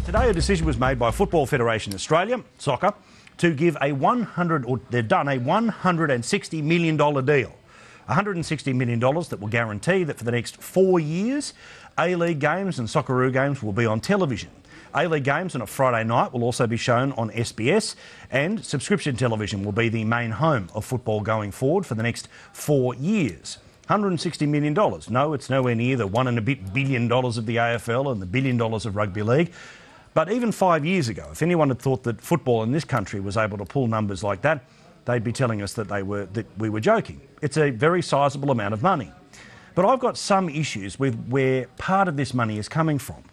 Today, a decision was made by Football Federation Australia, soccer, to give they've done a $160 million deal. $160 million that will guarantee that for the next 4 years, A-League games and Socceroo games will be on television. A-League games on a Friday night will also be shown on SBS, and subscription television will be the main home of football going forward for the next 4 years. $160 million. No, it's nowhere near the $1 and a bit billion of the AFL and the $1 billion of rugby league. But even 5 years ago, if anyone had thought that football in this country was able to pull numbers like that, they'd be telling us that we were joking. It's a very sizable amount of money. But I've got some issues with where part of this money is coming from.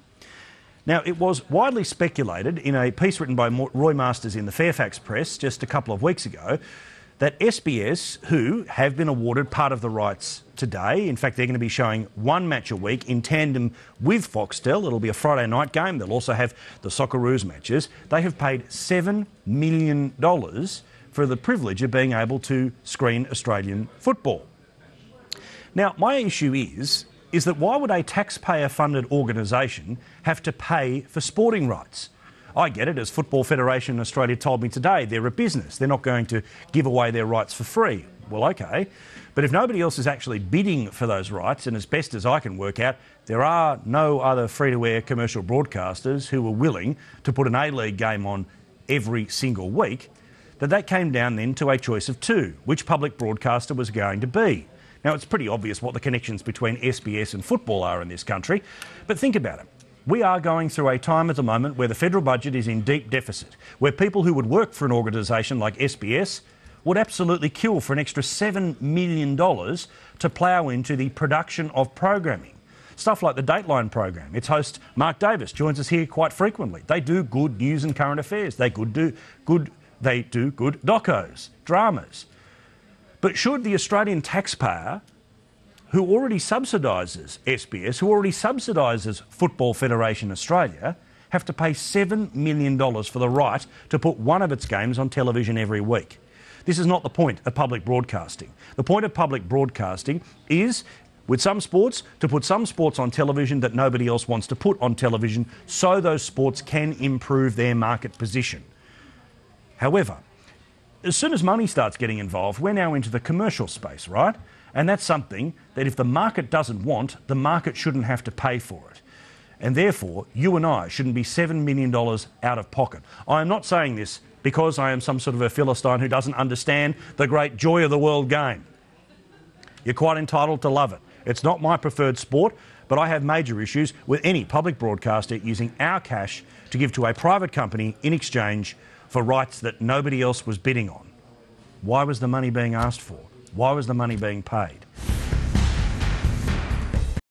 Now, it was widely speculated in a piece written by Roy Masters in the Fairfax Press just a couple of weeks ago that SBS, who have been awarded part of the rights today, in fact, they're going to be showing one match a week in tandem with Foxtel. It'll be a Friday night game. They'll also have the Socceroos matches. They have paid $7 million for the privilege of being able to screen Australian football. Now, my issue is that why would a taxpayer-funded organisation have to pay for sporting rights? I get it, as Football Federation Australia told me today, they're a business. They're not going to give away their rights for free. Well, OK. But if nobody else is actually bidding for those rights, and as best as I can work out, there are no other free-to-air commercial broadcasters who are willing to put an A-League game on every single week, that came down then to a choice of two. Which public broadcaster was going to be? Now, it's pretty obvious what the connections between SBS and football are in this country, but think about it. We are going through a time at the moment where the federal budget is in deep deficit, where people who would work for an organisation like SBS would absolutely kill for an extra $7 million to plough into the production of programming. Stuff like the Dateline program. Its host, Mark Davis, joins us here quite frequently. They do good news and current affairs. They do good docos, dramas. But should the Australian taxpayer, who already subsidises SBS, who already subsidises Football Federation Australia, have to pay $7 million for the right to put one of its games on television every week? This is not the point of public broadcasting. The point of public broadcasting is, with some sports, to put some sports on television that nobody else wants to put on television so those sports can improve their market position. However, as soon as money starts getting involved, we're now into the commercial space, right? And that's something that if the market doesn't want, the market shouldn't have to pay for it. And therefore, you and I shouldn't be $7 million out of pocket. I am not saying this because I am some sort of a Philistine who doesn't understand the great joy of the world game. You're quite entitled to love it. It's not my preferred sport, but I have major issues with any public broadcaster using our cash to give to a private company in exchange for rights that nobody else was bidding on. Why was the money being asked for? Why was the money being paid?